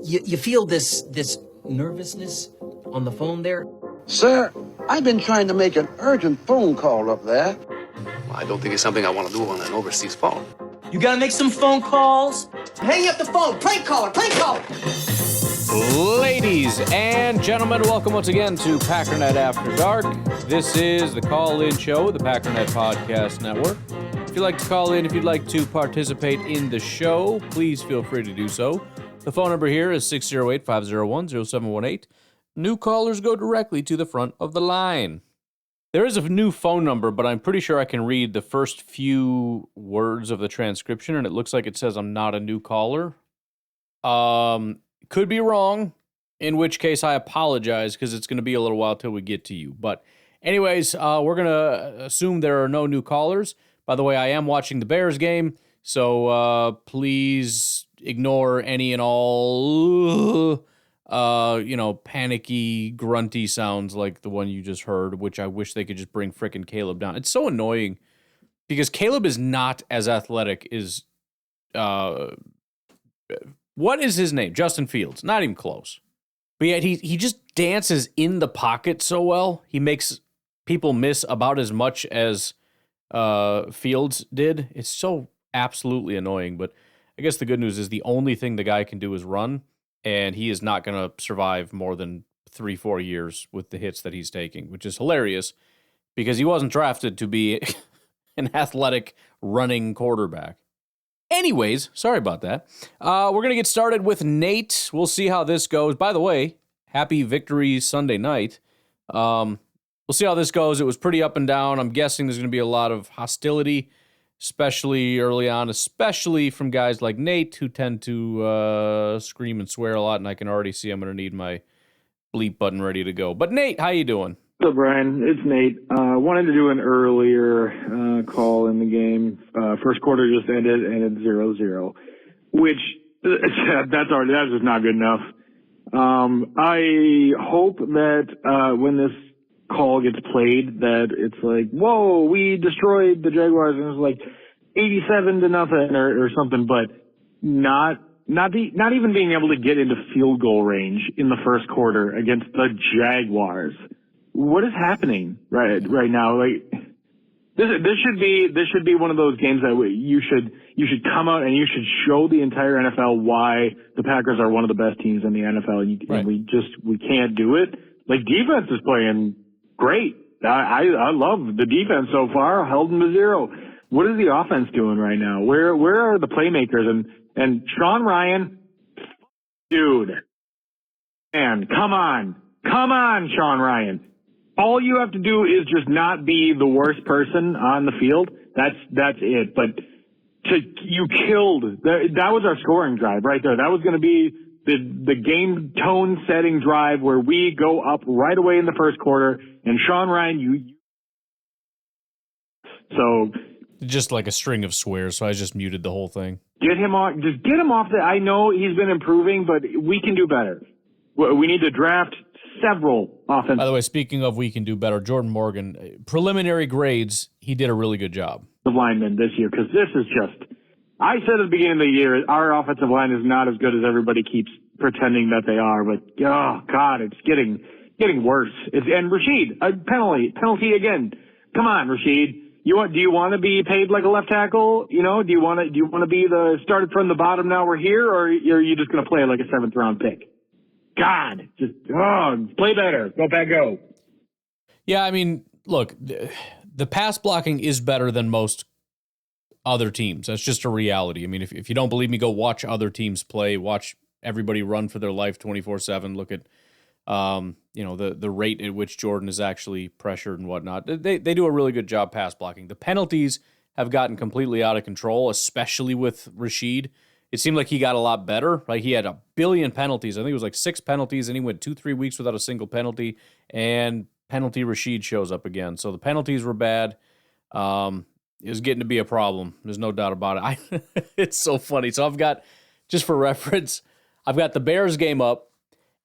You feel this nervousness on the phone there? Sir, I've been trying to make an urgent phone call up there. Well, I don't think it's something I want to do on an overseas phone. You gotta make some phone calls. Hang up the phone. Prank caller. Prank caller. Ladies and gentlemen, welcome once again to Packernet After Dark. This is the call-in show of the Packernet Podcast Network. If you'd like to call in, if you'd like to participate in the show, please feel free to do so. The phone number here is 608-501-0718. New callers go directly to the front of the line. There is a new phone number, but I'm pretty sure I can read the first few words of the transcription, and it looks like it says I'm not a new caller. Could be wrong, in which case I apologize, because it's going to be a little while till we get to you. But anyways, we're going to assume there are no new callers. By the way, I am watching the Bears game, so please ignore any and all, panicky, grunty sounds like the one you just heard, which I wish they could just bring frickin' Caleb down. It's so annoying, because Caleb is not as athletic as, what is his name? Justin Fields. Not even close. But yet he just dances in the pocket so well. He makes people miss about as much as Fields did. It's so absolutely annoying, but I guess the good news is the only thing the guy can do is run, and he is not going to survive more than 3-4 years with the hits that he's taking, which is hilarious because he wasn't drafted to be an athletic running quarterback. Anyways, sorry about that. We're going to get started with Nate. We'll see how this goes. By the way, happy Victory Sunday night. We'll see how this goes. It was pretty up and down. I'm guessing there's going to be a lot of hostility, especially early on, especially from guys like Nate who tend to scream and swear a lot, and I can already see I'm going to need my bleep button ready to go. But Nate, how you doing? So Brian, it's Nate. Wanted to do an earlier call in the game. First quarter just ended and it's 0-0, which that's just not good enough. I hope that when this call gets played, that it's like, whoa, we destroyed the Jaguars, and it was like 87-0 or something, but not even being able to get into field goal range in the first quarter against the Jaguars. What is happening right now? Like this should be one of those games that you should come out and you should show the entire NFL why the Packers are one of the best teams in the NFL, and we can't do it. Like, defense is playing great. I love the defense so far, held them to 0. What is the offense doing right now? Where are the playmakers? And Sean Ryan, dude, man, come on, Sean Ryan. All you have to do is just not be the worst person on the field. That's it. But you killed that was our scoring drive right there. That was going to be the game tone setting drive where we go up right away in the first quarter. And Sean Ryan, so just like a string of swears. So I just muted the whole thing. Get him off. Just get him off. I know he's been improving, but we can do better. We need to draft several offensive. By the way, speaking of we can do better, Jordan Morgan, preliminary grades, he did a really good job. The linemen this year, because this is just, I said at the beginning of the year, our offensive line is not as good as everybody keeps pretending that they are, but oh God, it's getting worse. And Rashid, a penalty again. Come on, Rashid. Do you want to be paid like a left tackle? Do you want to be the started from the bottom, now we're here, or are you just going to play like a 7th round pick? God, just play better. Go back, go. Yeah, I mean, look, the pass blocking is better than most other teams. That's just a reality. I mean, if you don't believe me, go watch other teams play. Watch everybody run for their life 24/7. Look at the rate at which Jordan is actually pressured and whatnot. They do a really good job pass blocking. The penalties have gotten completely out of control, especially with Rashid. It seemed like he got a lot better. Like, he had a billion penalties. I think it was like 6 penalties, and he went 2-3 weeks without a single penalty, and penalty Rashid shows up again. So the penalties were bad. It was getting to be a problem. There's no doubt about it. It's so funny. So I've got, just for reference, I've got the Bears game up,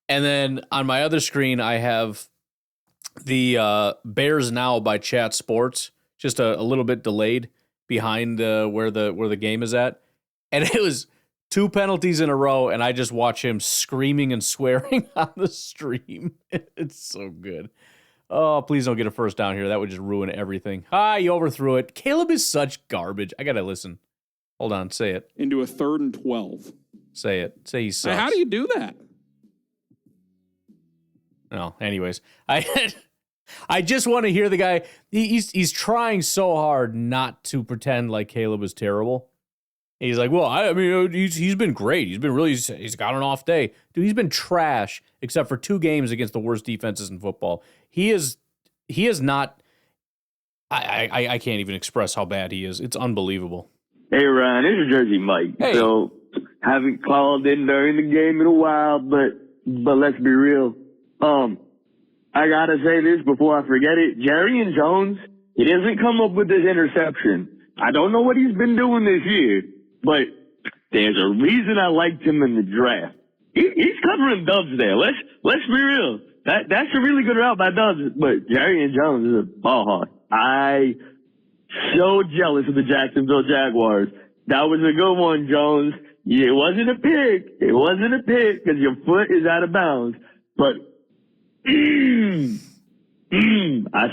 and then on my other screen I have the Bears Now by Chat Sports, just a little bit delayed behind where the game is at. And it was 2 penalties in a row, and I just watch him screaming and swearing on the stream. It's so good. Oh, please don't get a first down here. That would just ruin everything. You overthrew it. Caleb is such garbage. I got to listen. Hold on. Say it. Into a 3rd and 12. Say it. Say he sucks. How do you do that? No, anyways. I just want to hear the guy. He's trying so hard not to pretend like Caleb is terrible. He's like, well, I mean, he's been great. He's been really, he's got an off day. Dude, he's been trash except for 2 games against the worst defenses in football. He is not, I can't even express how bad he is. It's unbelievable. Hey, Ryan, this is Jersey Mike. Hey. So, haven't called in during the game in a while, but let's be real. I gotta say this before I forget it. Jerry and Jones, he doesn't come up with this interception. I don't know what he's been doing this year, but there's a reason I liked him in the draft. He's covering Dubs there. Let's be real. That's a really good route by Dubs, but Jerry and Jones is a ball hawk. I so jealous of the Jacksonville Jaguars. That was a good one, Jones. It wasn't a pick. It wasn't a pick because your foot is out of bounds. But, I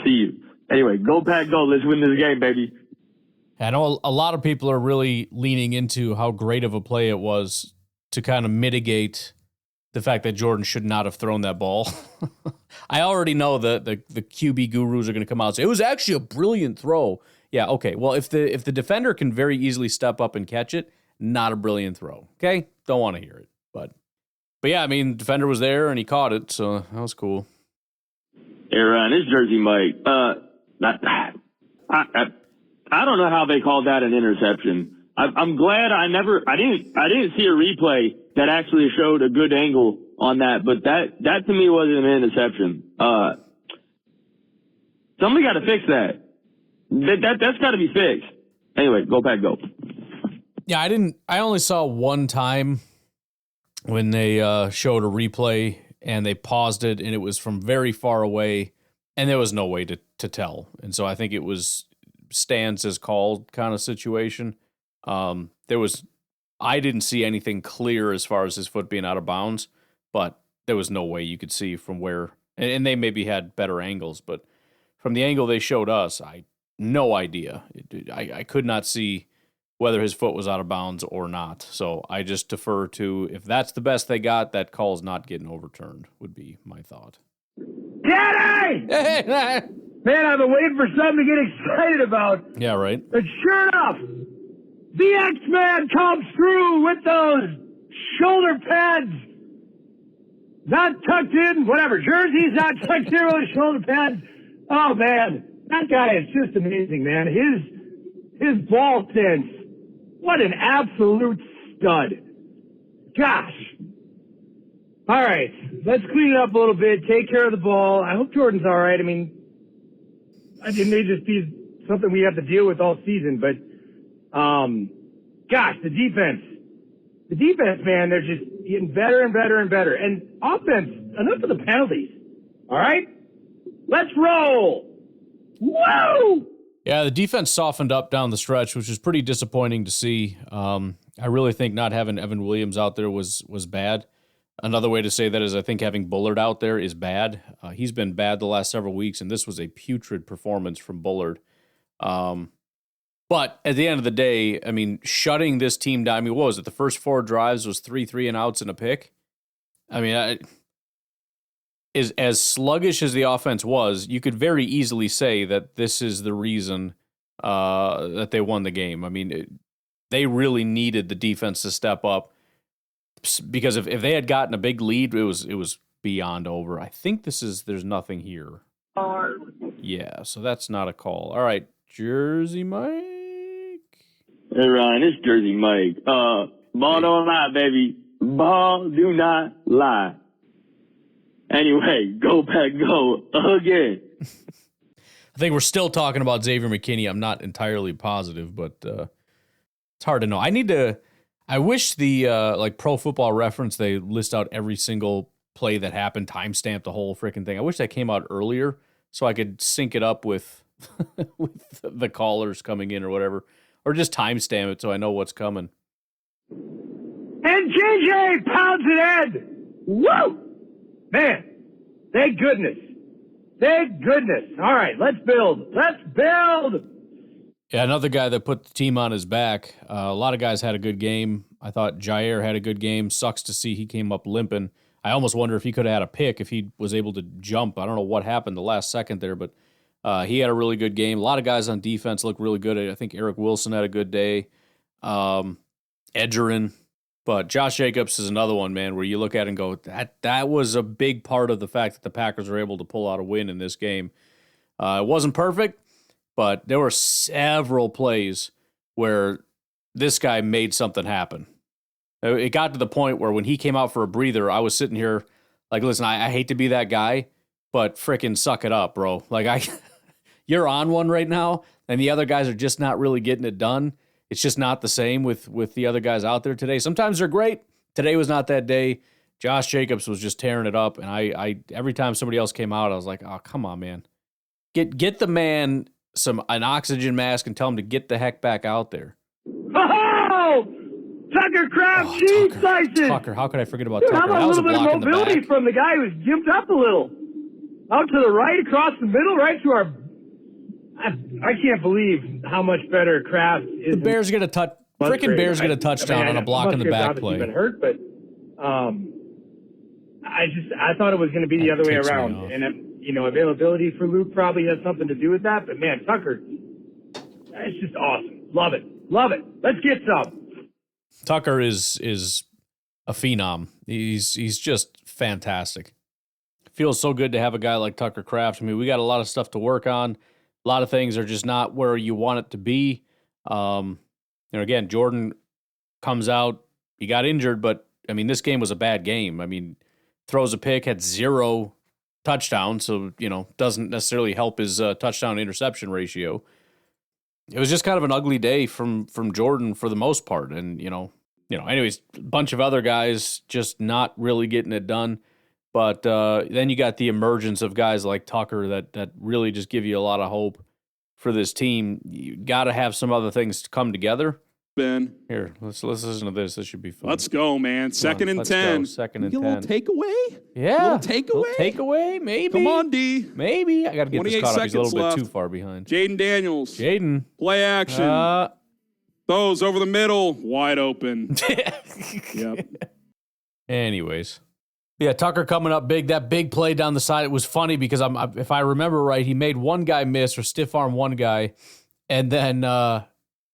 see you. Anyway, go Pack, go. Let's win this game, baby. I know a lot of people are really leaning into how great of a play it was to kind of mitigate the fact that Jordan should not have thrown that ball. I already know the QB gurus are going to come out and say, it was actually a brilliant throw. Yeah, okay. Well, if the defender can very easily step up and catch it, not a brilliant throw. Okay? Don't want to hear it. But yeah, I mean, the defender was there and he caught it, so that was cool. Hey, Ryan, it's Jersey Mike. I don't know how they called that an interception. I'm glad I didn't see a replay that actually showed a good angle on that, but that to me wasn't an interception. Somebody got to fix that. That's got to be fixed. Anyway, go Pack, go. Yeah, I only saw one time when they showed a replay and they paused it and it was from very far away and there was no way to tell. And so I think it was stands as called kind of situation. I didn't see anything clear as far as his foot being out of bounds, but there was no way you could see from where, and they maybe had better angles, but from the angle they showed us, no idea. I could not see whether his foot was out of bounds or not. So I just defer to, if that's the best they got, that call's not getting overturned, would be my thought. Daddy! Man, I've been waiting for something to get excited about. Yeah, right. And sure enough, the X-Man comes through with those shoulder pads. Not tucked in, whatever. Jersey's not tucked in with shoulder pads. Oh, man. That guy is just amazing, man. His ball sense. What an absolute stud. Gosh. All right. Let's clean it up a little bit. Take care of the ball. I hope Jordan's all right. I mean, it may just be something we have to deal with all season, but, gosh, the defense, man, they're just getting better and better and better. And offense, enough of the penalties. All right? Let's roll. Whoa! Yeah, the defense softened up down the stretch, which was pretty disappointing to see. I really think not having Evan Williams out there was bad. Another way to say that is I think having Bullard out there is bad. He's been bad the last several weeks, and this was a putrid performance from Bullard. But at the end of the day, I mean, shutting this team down, I mean, what was it? The first 4 drives was 3 3-and-outs and a pick. I mean, as sluggish as the offense was, you could very easily say that this is the reason that they won the game. I mean, they really needed the defense to step up because if they had gotten a big lead, it was beyond over. I think there's nothing here. Yeah, so that's not a call. All right, Jersey Mike. Hey, Ryan, it's Jersey Mike. Ball don't lie, baby. Ball do not lie. Anyway, go Pack, go again. I think we're still talking about Xavier McKinney. I'm not entirely positive, but it's hard to know. I wish the like Pro Football Reference, they list out every single play that happened, timestamp the whole freaking thing. I wish that came out earlier so I could sync it up with with the callers coming in or whatever, or just timestamp it so I know what's coming. And JJ pounds it in. Woo! Man, thank goodness. Thank goodness. All right, let's build. Let's build. Yeah, another guy that put the team on his back. A lot of guys had a good game. I thought Jair had a good game. Sucks to see he came up limping. I almost wonder if he could have had a pick if he was able to jump. I don't know what happened the last second there, but he had a really good game. A lot of guys on defense look really good. I think Eric Wilson had a good day. Edgerrin. But Josh Jacobs is another one, man, where you look at it and go, that was a big part of the fact that the Packers were able to pull out a win in this game. It wasn't perfect, but there were several plays where this guy made something happen. It got to the point where when he came out for a breather, I was sitting here like, listen, I hate to be that guy, but frickin' suck it up, bro. Like, you're on one right now, and the other guys are just not really getting it done. It's just not the same with the other guys out there today. Sometimes they're great. Today was not that day. Josh Jacobs was just tearing it up, and I every time somebody else came out, I was like, oh, come on, man. Get the man an oxygen mask and tell him to get the heck back out there. Oh! Tucker Kraft cheese slices! Tucker, how could I forget about Dude, Tucker? how about That a was little bit of mobility from the guy who's gimped up a little? Out to the right, across the middle, right to our... I can't believe how much better Kraft is. The Bears get a Bears get a touchdown on a block in the back play. Been hurt, but I thought it was going to be the other way around. And availability for Luke probably has something to do with that. But man, Tucker, it's just awesome. Love it. Let's get some. Tucker is a phenom. He's just fantastic. Feels so good to have a guy like Tucker Kraft. I mean, we got a lot of stuff to work on. A lot of things are just not where you want it to be. Again, Jordan comes out. He got injured, but, I mean, this game was a bad game. I mean, throws a pick, had 0 touchdowns, so, doesn't necessarily help his touchdown-interception ratio. It was just kind of an ugly day from Jordan for the most part. And, anyways, a bunch of other guys just not really getting it done. But then you got the emergence of guys like Tucker that really just give you a lot of hope for this team. You got to have some other things come together. Ben, here, let's listen to this. This should be fun. Let's go, man. Second and 10. Second and 10. A little takeaway? Yeah. A little takeaway? Takeaway, maybe. Come on, D. Maybe. I got to get this caught up. He's a little left. bit too far behind. Jaden Daniels. Jaden. Play action. Those over the middle. Wide open. Yep. Anyways. Yeah, Tucker coming up big. That big play down the side, it was funny because if I remember right, he made one guy miss or stiff arm one guy, and then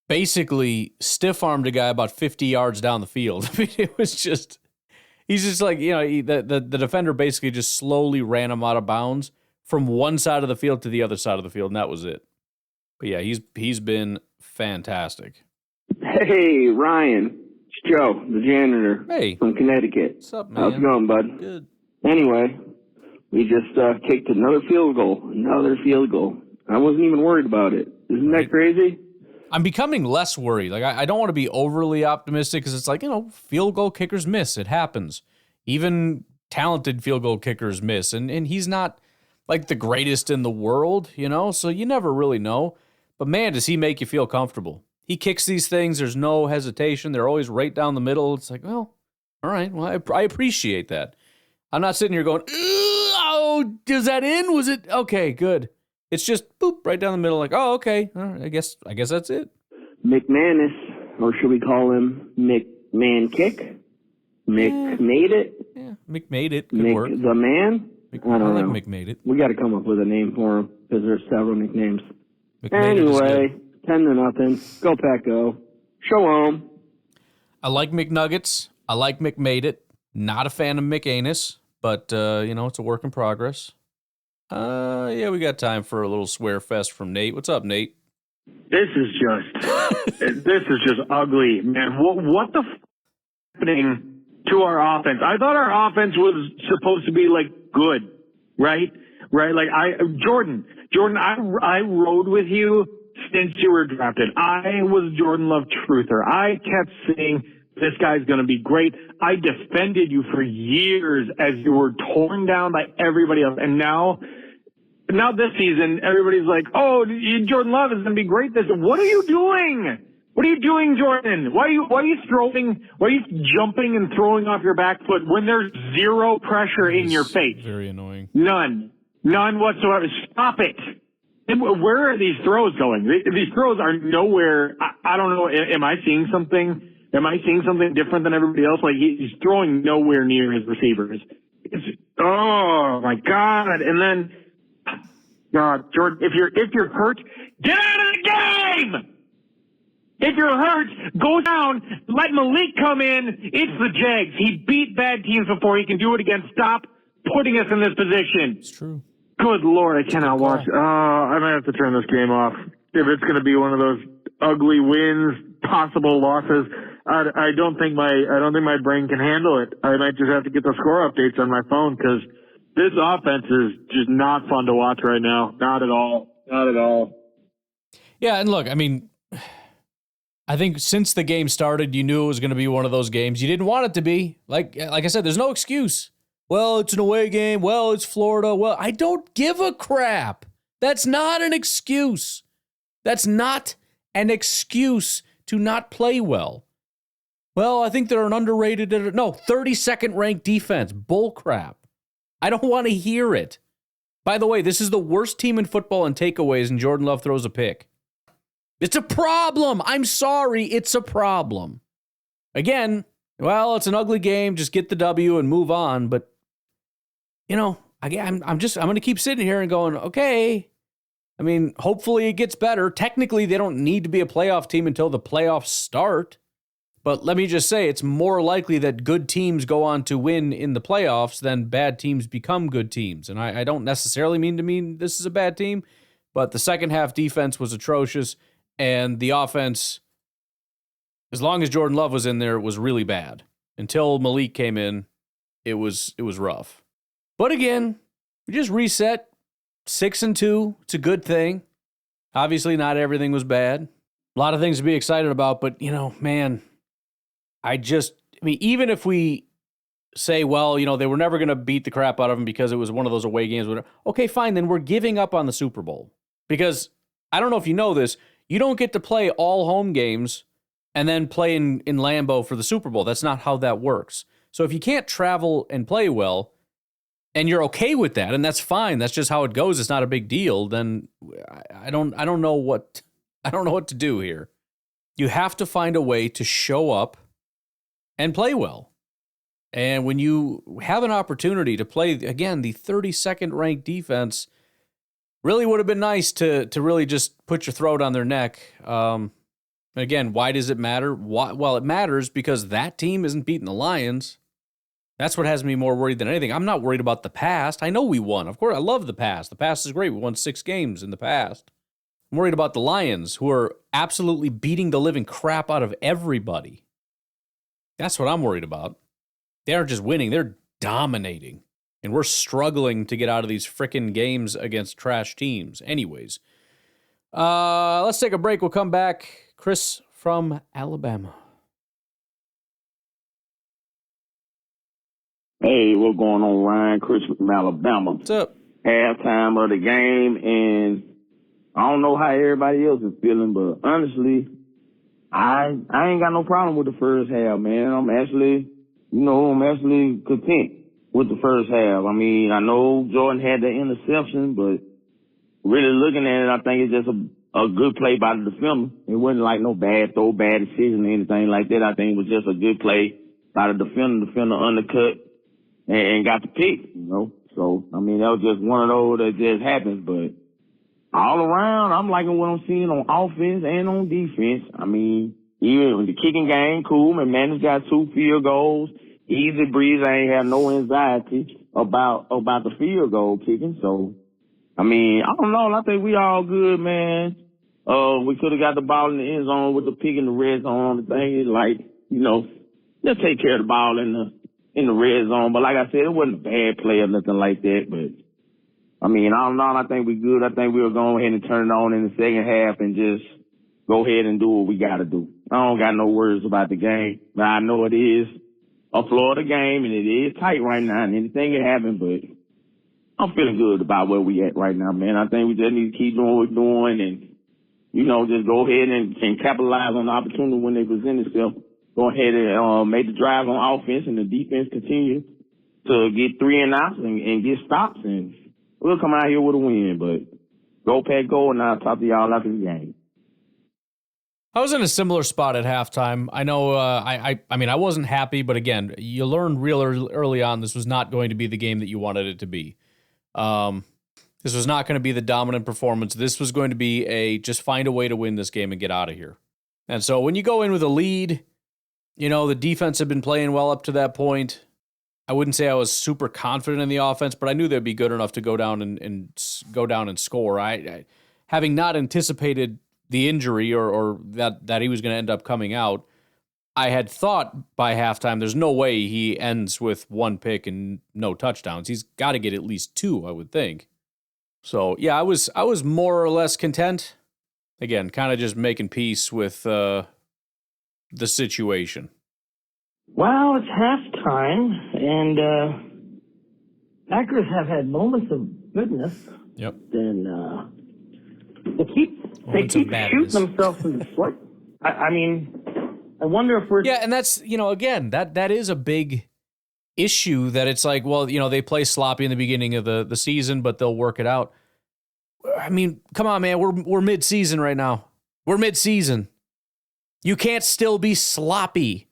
basically stiff armed a guy about 50 yards down the field. I mean, it was just, he's just like, the defender basically just slowly ran him out of bounds from one side of the field to the other side of the field, and that was it. But yeah, he's been fantastic. Hey, Ryan. It's Joe, the janitor. Hey. From Connecticut. What's up, man? How's it going, bud? Good. Anyway, we just kicked another field goal. I wasn't even worried about it. Isn't that crazy? I'm becoming less worried. Like, I don't want to be overly optimistic because it's like, field goal kickers miss. It happens. Even talented field goal kickers miss. And he's not like the greatest in the world, so you never really know. But man, does he make you feel comfortable. He kicks these things. There's no hesitation. They're always right down the middle. It's like, well, all right. Well, I appreciate that. I'm not sitting here going, oh, is that in? Was it? Okay, good. It's just boop right down the middle. Like, oh, okay. All right, I guess that's it. McManus, or should we call him McMahon Kick? Mick made it. Yeah, Mick made it. Good Mick work. the man. I don't know. Mick made it. We got to come up with a name for him because there's several nicknames. Anyway, 10-0. Go Pack Go. Show 'em. I like McNuggets. I like McMade it. Not a fan of McAnus, but it's a work in progress. Yeah, we got time for a little swear fest from Nate. What's up, Nate? This is just ugly, man. What the happening to our offense? I thought our offense was supposed to be good, right? Like Jordan, I rode with you since you were drafted. I was Jordan Love truther. I kept saying this guy's going to be great. I defended you for years as you were torn down by everybody else. And now this season, everybody's like, oh, Jordan Love is going to be great. What are you doing? What are you doing, Jordan? Why are you throwing? Why are you jumping and throwing off your back foot when there's zero pressure in your face? Very annoying. None whatsoever. Stop it. And where are these throws going? These throws are nowhere. I don't know. Am I seeing something? Am I seeing something different than everybody else? Like he's throwing nowhere near his receivers. Oh my God! And then, God, Jordan, if you're hurt, get out of the game. If you're hurt, go down, let Malik come in. It's the Jags. He beat bad teams before. He can do it again. Stop putting us in this position. It's true. Good Lord, I cannot watch. I might have to turn this game off. If it's going to be one of those ugly wins, possible losses, I don't think my brain can handle it. I might just have to get the score updates on my phone because this offense is just not fun to watch right now. Not at all. Not at all. Yeah, and look, I mean, I think since the game started, you knew it was going to be one of those games. You didn't want it to be. Like I said, there's no excuse. Well, it's an away game. Well, it's Florida. Well, I don't give a crap. That's not an excuse. That's not an excuse to not play well. Well, I think they're an underrated, 32nd ranked defense. Bull crap. I don't want to hear it. By the way, this is the worst team in football in takeaways, and Jordan Love throws a pick. It's a problem. I'm sorry. It's a problem. Again, well, it's an ugly game. Just get the W and move on. But, you know, I'm going to keep sitting here and going, okay. I mean, hopefully it gets better. Technically, they don't need to be a playoff team until the playoffs start. But let me just say, it's more likely that good teams go on to win in the playoffs than bad teams become good teams. And I don't necessarily mean this is a bad team, but the second half defense was atrocious. And the offense, as long as Jordan Love was in there, was really bad. Until Malik came in, it was rough. But again, we just reset 6-2. It's a good thing. Obviously, not everything was bad. A lot of things to be excited about, but, you know, man, even if we say, well, you know, they were never going to beat the crap out of them because it was one of those away games. Okay, fine, then we're giving up on the Super Bowl. Because, I don't know if you know this, you don't get to play all home games and then play in Lambeau for the Super Bowl. That's not how that works. So if you can't travel and play well, and you're okay with that, and that's fine, that's just how it goes, it's not a big deal, then I don't know what to do here. You have to find a way to show up and play well. And when you have an opportunity to play, again, the 32nd ranked defense, really would have been nice to really just put your throat on their neck. Again, why does it matter? Well, it matters because that team isn't beating the Lions. That's what has me more worried than anything. I'm not worried about the past. I know we won. Of course, I love the past. The past is great. We won 6 games in the past. I'm worried about the Lions, who are absolutely beating the living crap out of everybody. That's what I'm worried about. They aren't just winning. They're dominating. And we're struggling to get out of these frickin' games against trash teams. Anyways, let's take a break. We'll come back. Chris from Alabama. Hey, what's going on, Ryan? Chris from Alabama. What's up? Halftime of the game, and I don't know how everybody else is feeling, but honestly, I ain't got no problem with the first half, man. I'm actually content with the first half. I mean, I know Jordan had the interception, but really looking at it, I think it's just a good play by the defender. It wasn't like no bad throw, bad decision or anything like that. I think it was just a good play by the defender. The defender undercut and got the pick, you know. So, I mean, that was just one of those that just happens. But all around, I'm liking what I'm seeing on offense and on defense. I mean, even with the kicking game, cool. McManus got 2 field goals. Easy breeze. I ain't have no anxiety about the field goal kicking. So, I mean, I don't know. I think we all good, man. We could have got the ball in the end zone with the pick in the red zone. The thing is, like, you know, just take care of the ball in the red zone. But like I said, it wasn't a bad play or nothing like that. But, I mean, all in all, I think we good. I think we'll go ahead and turn it on in the second half and just go ahead and do what we got to do. I don't got no worries about the game. But I know it is a Florida game, and it is tight right now, and anything can happen, but I'm feeling good about where we at right now, man. I think we just need to keep doing what we're doing, and just go ahead and capitalize on the opportunity when they present itself. Go ahead and make the drive on offense and the defense continue to get 3 and outs and get stops, and we'll come out here with a win. But go Pack, go, and I'll talk to y'all after the game. I was in a similar spot at halftime. I know, I mean, I wasn't happy, but again, you learned real early on this was not going to be the game that you wanted it to be. This was not going to be the dominant performance. This was going to be just find a way to win this game and get out of here. And so when you go in with a lead, the defense had been playing well up to that point. I wouldn't say I was super confident in the offense, but I knew they'd be good enough to go down and score. I having not anticipated the injury or that he was going to end up coming out, I had thought by halftime there's no way he ends with 1 pick and no touchdowns. He's got to get at least 2, I would think. So yeah, I was more or less content. Again, kind of just making peace with the situation. Well, it's halftime, and Packers have had moments of goodness. Yep. Then they keep shooting themselves in the foot. I mean, I wonder if we're... Yeah, and that's, again, that is a big issue that it's like, well, they play sloppy in the beginning of the season, but they'll work it out. I mean, come on, man, we're mid-season right now. We're mid-season. You can't still be sloppy.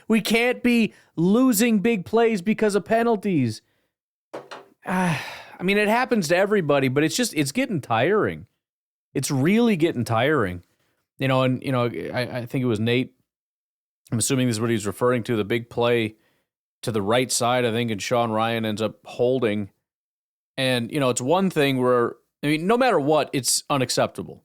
We can't be losing big plays because of penalties. I mean, it happens to everybody, but it's getting tiring. It's really getting tiring. I think it was Nate. I'm assuming this is what he's referring to, the big play to the right side, I think, and Sean Ryan ends up holding. And, it's one thing where, no matter what, it's unacceptable.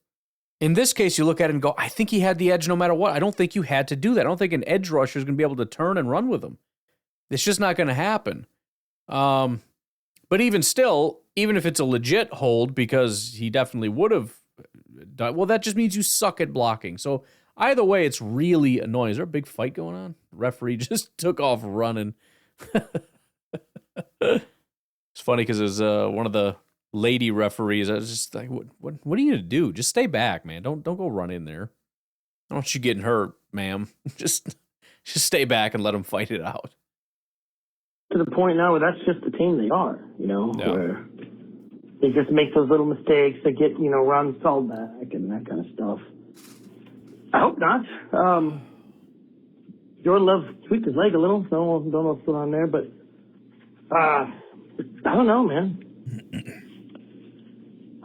In this case, you look at it and go, I think he had the edge no matter what. I don't think you had to do that. I don't think an edge rusher is going to be able to turn and run with him. It's just not going to happen. But even still, even if it's a legit hold, because he definitely would have done, well, that just means you suck at blocking. So either way, it's really annoying. Is there a big fight going on? The referee just took off running. It's funny because it was one of the lady referees. I was just like, what are you gonna do? Just stay back, man. Don't go run in there. I don't want you getting hurt, ma'am. Just stay back and let them fight it out. To the point now where that's just the team they are, Yeah. Where they just make those little mistakes. They get, run stalled back and that kind of stuff. I hope not. Jordan Love tweaked his leg a little, so don't know what's going on there, but I don't know, man.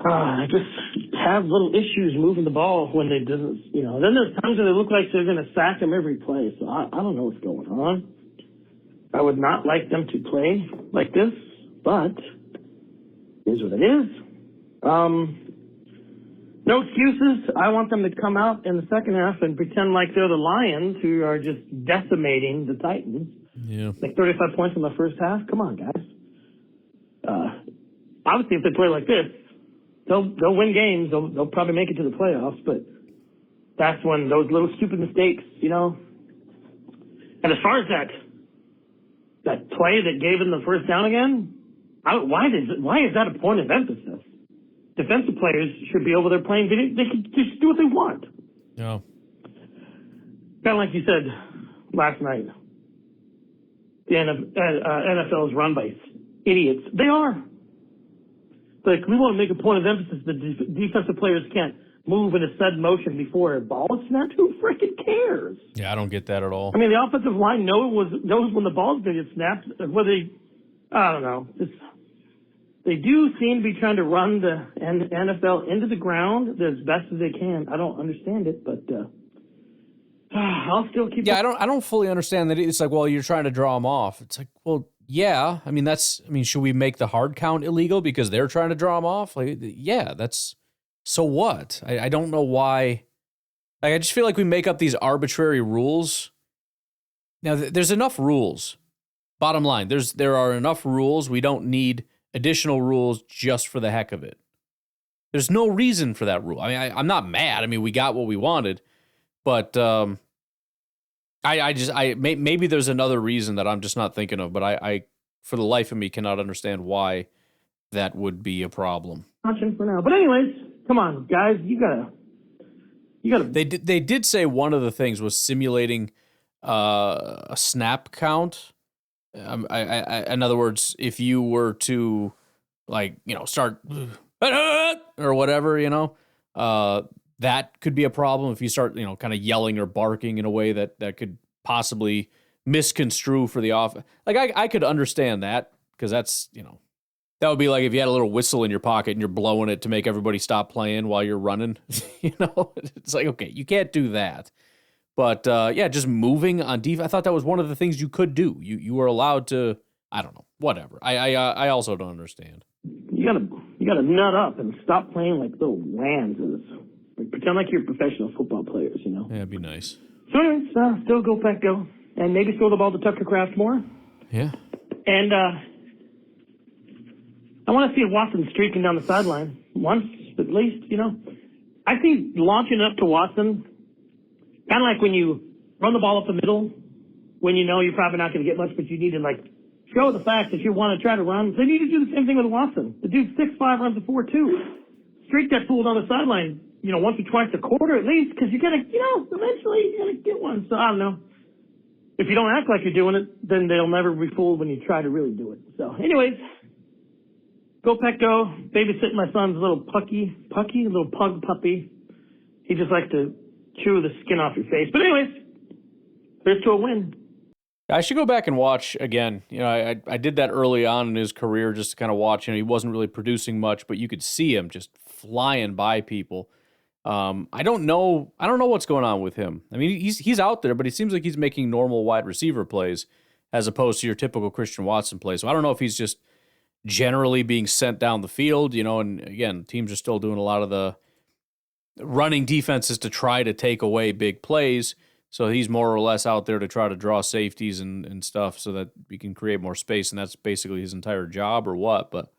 I just have little issues moving the ball when they didn't, Then there's times where they look like they're going to sack them every play, so I don't know what's going on. I would not like them to play like this, but it is what it is. No excuses. I want them to come out in the second half and pretend like they're the Lions who are just decimating the Titans. Yeah. Like 35 points in the first half. Come on, guys. Obviously, if they play like this, they'll win games. They'll probably make it to the playoffs, but that's when those little stupid mistakes, And as far as that play that gave them the first down again, why is that a point of emphasis? Defensive players should be over there playing video. They can just do what they want. Yeah. Kind of like you said last night. The NFL is run by idiots. They are. Like, we want to make a point of emphasis that defensive players can't move in a sudden motion before a ball is snapped. Who freaking cares? Yeah, I don't get that at all. I mean, the offensive line knows when the ball's going to get snapped. Whether I don't know. They do seem to be trying to run the NFL into the ground as best as they can. I don't understand it, but I'll still keep. Yeah, I don't fully understand that. It's like, well, you're trying to draw them off. It's like, well, yeah. I mean, should we make the hard count illegal because they're trying to draw them off? Like, yeah, that's. So what? I don't know why. Like, I just feel like we make up these arbitrary rules. Now, there's enough rules. Bottom line, there are enough rules. We don't need additional rules just for the heck of it. There's no reason for that rule. I mean, I'm not mad. I mean, we got what we wanted, but maybe there's another reason that I'm just not thinking of. But I for the life of me, cannot understand why that would be a problem. Watching for now, but anyways, come on, guys, you gotta You got to. They did say one of the things was simulating a snap count. In other words, if you were to start or whatever, that could be a problem if you start kind of yelling or barking in a way that could possibly misconstrue for the off. Like I could understand that because that's that would be like if you had a little whistle in your pocket and you're blowing it to make everybody stop playing while you're running. It's like, okay, you can't do that. But just moving on defense. I thought that was one of the things you could do. You were allowed to. I don't know. Whatever. I also don't understand. You gotta nut up and stop playing like little lambs. Like, pretend like you're professional football players. Yeah, it'd be nice. So anyways, still go Pack go, and maybe throw the ball to Tucker Kraft more. Yeah. And I want to see Watson streaking down the sideline once at least. I think launching up to Watson. Kind of like when you run the ball up the middle, when you know you're probably not going to get much, but you need to show the fact that you want to try to run. They need to do the same thing with Watson. The dude's 6'5", runs a 4.2. Streak that fool down the sideline, once or twice a quarter at least, because you got to, eventually you got to get one. So I don't know. If you don't act like you're doing it, then they'll never be fooled when you try to really do it. So anyways, go Pack go. Babysitting my son's little little pug puppy. He just likes to chew the skin off your face. But anyways, here's to a win. I should go back and watch again. I did that early on in his career just to kind of watch. He wasn't really producing much, but you could see him just flying by people. I don't know what's going on with him. I mean, he's out there, but he seems like he's making normal wide receiver plays as opposed to your typical Christian Watson play. So I don't know if he's just generally being sent down the field, and again, teams are still doing a lot of the running defenses to try to take away big plays. So he's more or less out there to try to draw safeties and stuff so that we can create more space. And that's basically his entire job or what. But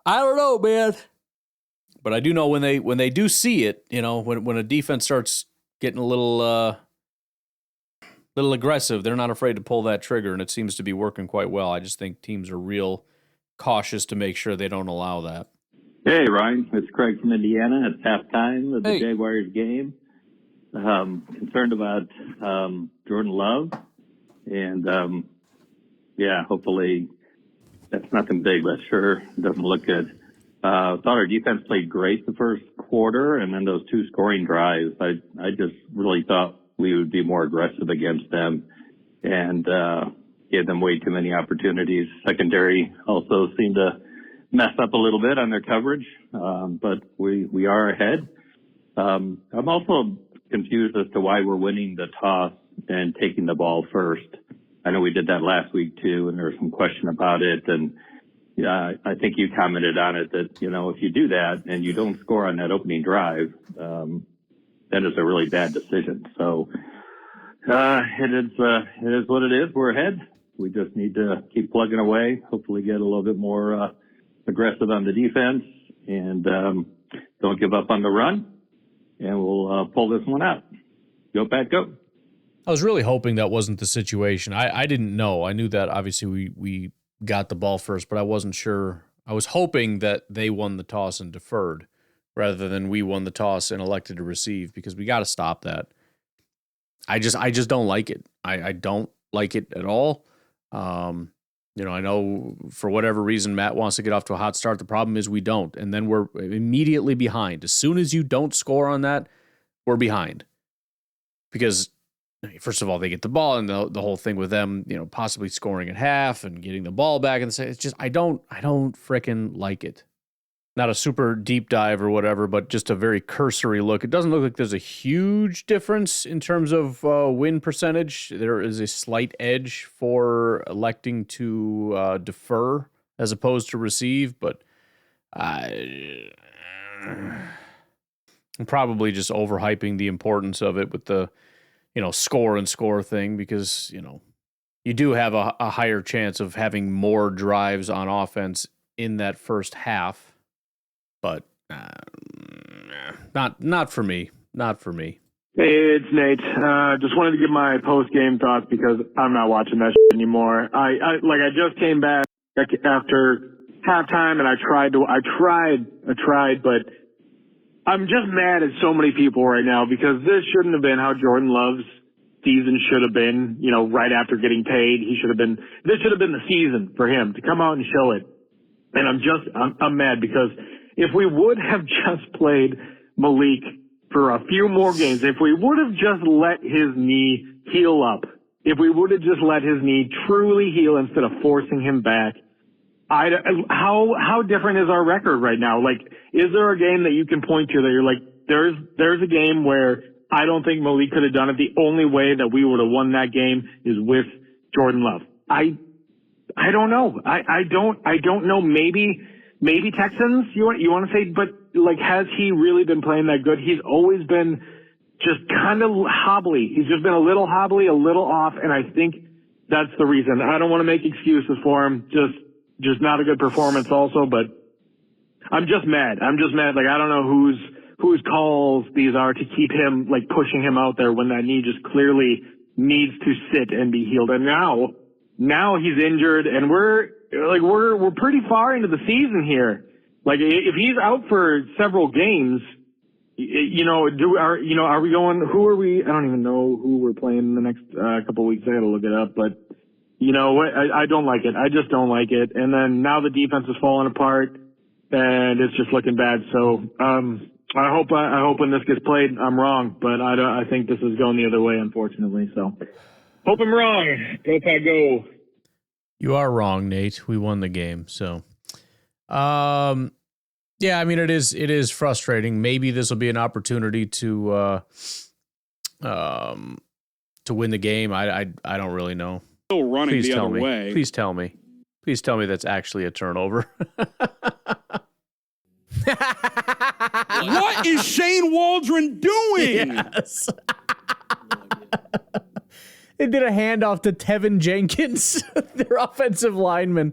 I don't know, man. But I do know when they do see it, when a defense starts getting a little aggressive, they're not afraid to pull that trigger. And it seems to be working quite well. I just think teams are real cautious to make sure they don't allow that. Hey, Ryan. It's Craig from Indiana. It's halftime of the Jaguars game. Concerned about Jordan Love. And, hopefully that's nothing big, but sure doesn't look good. Thought our defense played great the first quarter, and then those two scoring drives, I just really thought we would be more aggressive against them and gave them way too many opportunities. Secondary also seemed to mess up a little bit on their coverage, but we are ahead. I'm also confused as to why we're winning the toss and taking the ball first. I know we did that last week too, and there was some question about it. And I think you commented on it that, if you do that and you don't score on that opening drive, that is a really bad decision. So it is what it is. We're ahead. We just need to keep plugging away, hopefully get a little bit more aggressive on the defense, and don't give up on the run, and we'll pull this one out. Go Pack, go. I was really hoping that wasn't the situation. I didn't know. I knew that obviously we got the ball first, but I wasn't sure. I was hoping that they won the toss and deferred rather than we won the toss and elected to receive, because we got to stop that. I just don't like it. I don't like it at all. I know for whatever reason Matt wants to get off to a hot start. The problem is we don't, and then we're immediately behind. As soon as you don't score on that, we're behind. Because first of all, they get the ball, and the whole thing with them, possibly scoring at half and getting the ball back, and it's just I don't frickin' like it. Not a super deep dive or whatever, but just a very cursory look. It doesn't look like there's a huge difference in terms of win percentage. There is a slight edge for electing to defer as opposed to receive, but I'm probably just overhyping the importance of it with the score and score thing, because you do have a higher chance of having more drives on offense in that first half. But not for me. Not for me. Hey, it's Nate. Just wanted to give my post-game thoughts because I'm not watching that shit anymore. I just came back after halftime, and I tried, but I'm just mad at so many people right now because this shouldn't have been how Jordan Love's season should have been, right after getting paid. This should have been the season for him to come out and show it. And I'm mad because if we would have just played Malik for a few more games, if we would have just let his knee heal up, if we would have just let his knee truly heal instead of forcing him back, how different is our record right now? Like, is there a game that you can point to that you're like, there's a game where I don't think Malik could have done it. The only way that we would have won that game is with Jordan Love. I don't know. I don't know. Maybe Texans. You want to say, but like, has he really been playing that good? He's always been just kind of hobbly. He's just been a little hobbly, a little off, and I think that's the reason. I don't want to make excuses for him. Just not a good performance also, but I'm just mad. Like, I don't know whose calls these are to keep him, like, pushing him out there when that knee just clearly needs to sit and be healed. And now he's injured, and we're pretty far into the season here. Like, if he's out for several games, are we going, who are we? I don't even know who we're playing in the next couple of weeks. I got to look it up, but you know what? I don't like it. I just don't like it. And then now the defense is falling apart and it's just looking bad. So, I hope when this gets played, I'm wrong, but I think this is going the other way, unfortunately. So hope I'm wrong. Go Pack Go. You are wrong, Nate. We won the game. So, yeah, I mean, it is frustrating. Maybe this will be an opportunity to win the game. I don't really know. Still running Please the tell other me. way. Please tell me. Please tell me that's actually a turnover. What is Shane Waldron doing? Yes. They did a handoff to Tevin Jenkins, their offensive lineman,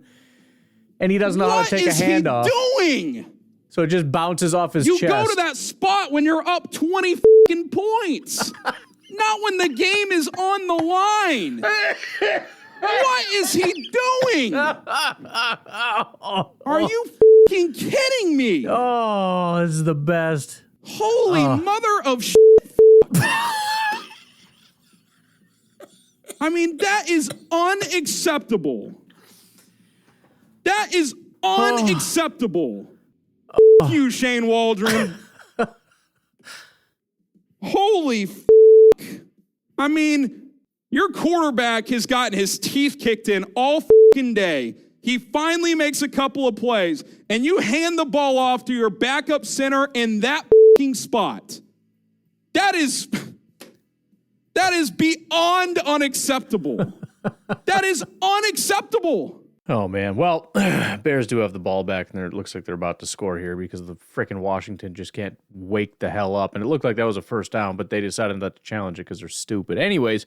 and he doesn't know how to take a handoff. What is he doing? So it just bounces off his chest. You go to that spot when you're up 20 fucking points. Not when the game is on the line. What is he doing? Are you fucking kidding me? Oh, this is the best. Holy mother of shit. I mean, that is unacceptable. That is unacceptable. F you, Shane Waldron. Holy f***. I mean, your quarterback has gotten his teeth kicked in all fucking day. He finally makes a couple of plays, and you hand the ball off to your backup center in that fucking spot. That is beyond unacceptable. That is unacceptable. Oh, man. Well, Bears do have the ball back, and it looks like they're about to score here because the frickin' Washington just can't wake the hell up. And it looked like that was a first down, but they decided not to challenge it because they're stupid. Anyways,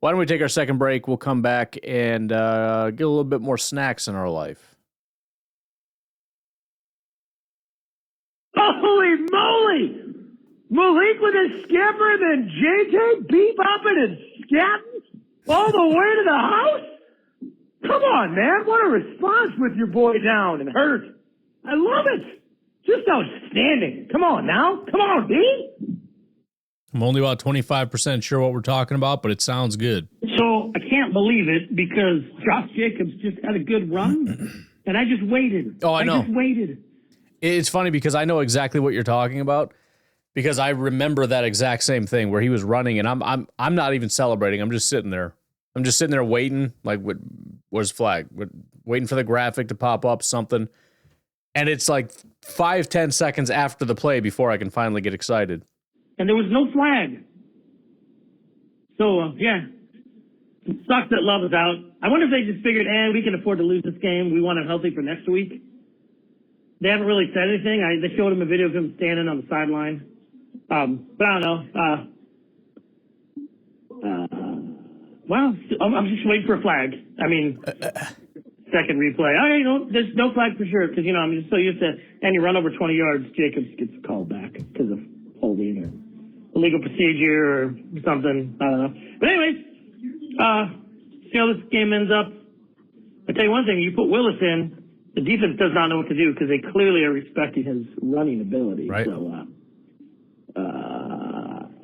why don't we take our second break? We'll come back and get a little bit more snacks in our life. Holy moly! Malik with his scamper and then JJ bebopping and scatting all the way to the house? Come on, man. What a response with your boy down and hurt. I love it. Just outstanding. Come on now. Come on, D. I'm only about 25% sure what we're talking about, but it sounds good. So I can't believe it because Josh Jacobs just had a good run, and I just waited. Oh, I know. I just waited. It's funny because I know exactly what you're talking about because I remember that exact same thing where he was running, and I'm not even celebrating. I'm just sitting there. I'm just sitting there waiting, like, where's flag? Waiting for the graphic to pop up, something. And it's like 5-10 seconds after the play before I can finally get excited. And there was no flag. So, yeah. It sucks that Love is out. I wonder if they just figured, we can afford to lose this game. We want him healthy for next week. They haven't really said anything. They showed him a video of him standing on the sideline. But I don't know. Well, I'm just waiting for a flag. I mean, second replay. There's no flag for sure because, I'm just so used to any run over 20 yards, Jacobs gets called back because of holding or illegal procedure or something. I don't know. But anyways, see how this game ends up. I tell you one thing, you put Willis in, the defense does not know what to do because they clearly are respecting his running ability. Right. So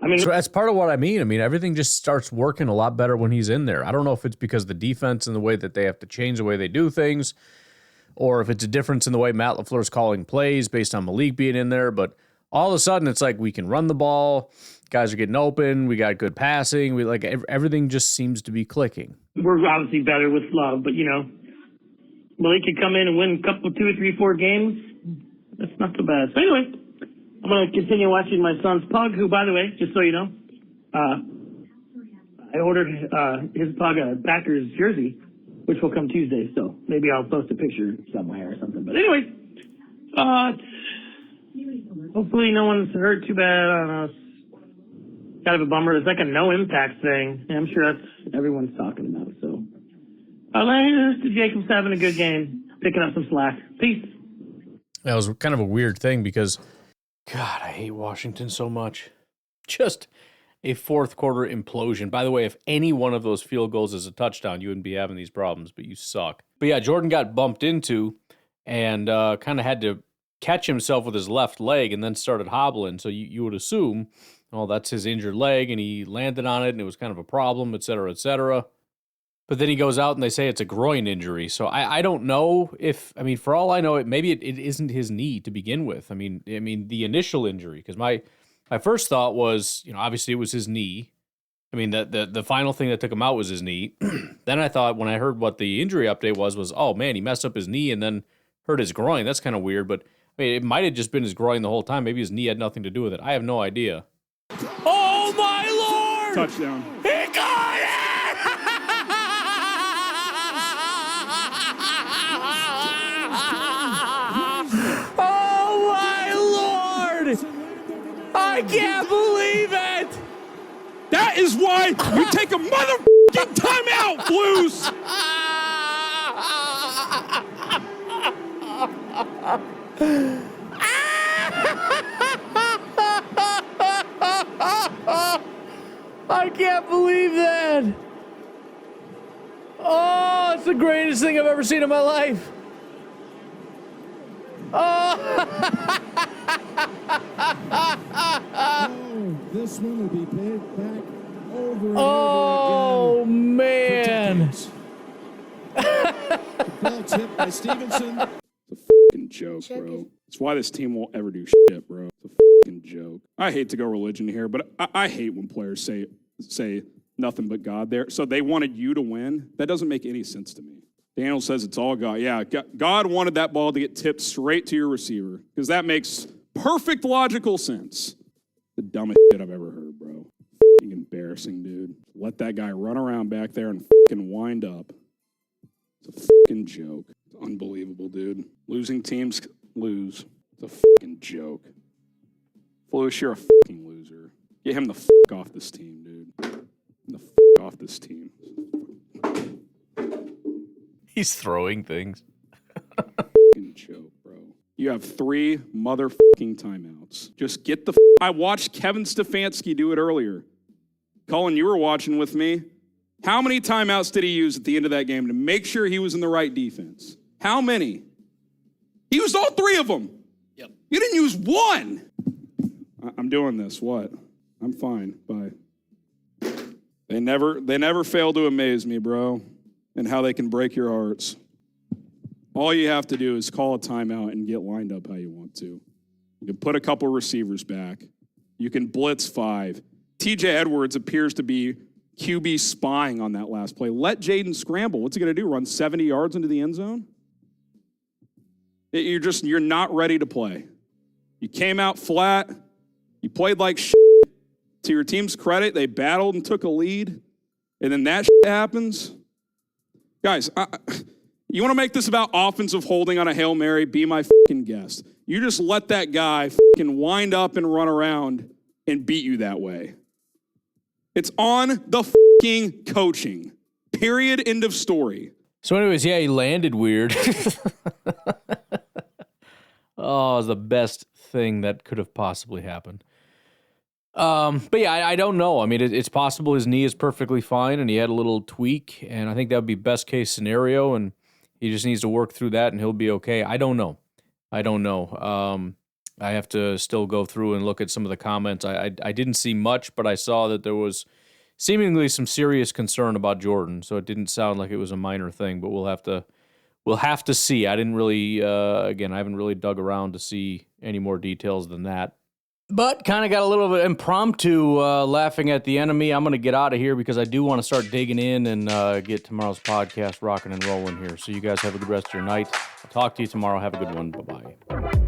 I mean, So that's part of what I mean. I mean, everything just starts working a lot better when he's in there. I don't know if it's because of the defense and the way that they have to change the way they do things, or if it's a difference in the way Matt LaFleur's calling plays based on Malik being in there. But all of a sudden, it's like we can run the ball. Guys are getting open. We got good passing. We like everything just seems to be clicking. we're obviously better with Love, but Malik could come in and win a couple, 2 or 3, 4 games. That's not so bad. So anyway, I'm going to continue watching my son's Pug, who, by the way, just so you know, I ordered his Pug a Packers jersey, which will come Tuesday. So maybe I'll post a picture somewhere or something. But anyway, hopefully no one's hurt too bad. I don't know. It's kind of a bummer. It's like a no impact thing. I'm sure that's everyone's talking about. So Jacob's having a good game, picking up some slack. Peace. That was kind of a weird thing because, God, I hate Washington so much. Just a fourth quarter implosion. By the way, if any one of those field goals is a touchdown, you wouldn't be having these problems, but you suck. But yeah, Jordan got bumped into and kind of had to catch himself with his left leg and then started hobbling. So you would assume, oh, that's his injured leg, and he landed on it, and it was kind of a problem, et cetera, et cetera. But then he goes out and they say it's a groin injury. So I don't know if, I mean, for all I know, maybe it isn't his knee to begin with. I mean the initial injury, because my first thought was, obviously it was his knee. I mean, the final thing that took him out was his knee. Then I thought, when I heard what the injury update was, oh man, he messed up his knee and then hurt his groin. That's kind of weird, but I mean, it might have just been his groin the whole time. Maybe his knee had nothing to do with it. I have no idea. Oh my Lord! Touchdown. He got it! Oh my Lord! I can't believe it! That is why you take a motherfucking timeout, Blues! I can't believe that. Oh, it's the greatest thing I've ever seen in my life. Oh, this one will be paid back over and oh over again. man. Ball tipped by Stevenson. It's a fucking joke, bro. That's why this team won't ever do shit, bro. It's a fucking joke. I hate to go religion here, but I hate when players say nothing but God there. So they wanted you to win? That doesn't make any sense to me. Daniel says it's all God. Yeah, God wanted that ball to get tipped straight to your receiver because that makes perfect logical sense. The dumbest shit I've ever heard, bro. Fucking embarrassing, dude. Let that guy run around back there and fucking wind up. It's a fucking joke. It's unbelievable, dude. Losing teams lose. It's a fucking joke. Flus, you're a fucking loser. Get him the fuck off this team, dude. Get the fuck off this team. He's throwing things. Fucking joke, bro. You have 3 motherfucking timeouts. Just get the I watched Kevin Stefanski do it earlier. Colin, you were watching with me. How many timeouts did he use at the end of that game to make sure he was in the right defense? How many? He used all 3 of them. Yep. You didn't use 1. I'm doing this. What? I'm fine. Bye. They never fail to amaze me, bro, and how they can break your hearts. All you have to do is call a timeout and get lined up how you want to. You can put a couple receivers back. You can blitz 5. TJ Edwards appears to be QB spying on that last play. Let Jaden scramble. What's he going to do? Run 70 yards into the end zone? You're not ready to play. You came out flat. You played like shit. To your team's credit, they battled and took a lead. And then that shit happens. Guys, you want to make this about offensive holding on a Hail Mary? Be my fucking guest. You just let that guy fucking wind up and run around and beat you that way. It's on the fucking coaching. Period. End of story. So anyways, yeah, he landed weird. Oh, it was the best thing that could have possibly happened. But yeah, I don't know. I mean, it's possible his knee is perfectly fine and he had a little tweak, and I think that would be best case scenario, and he just needs to work through that and he'll be okay. I don't know. I have to still go through and look at some of the comments. I didn't see much, but I saw that there was seemingly some serious concern about Jordan, so it didn't sound like it was a minor thing, but we'll have to see. I didn't really, again, I haven't really dug around to see any more details than that. But kind of got a little bit impromptu laughing at the enemy. I'm going to get out of here because I do want to start digging in and get tomorrow's podcast rocking and rolling here. So you guys have a good rest of your night. I'll talk to you tomorrow. Have a good one. Bye-bye.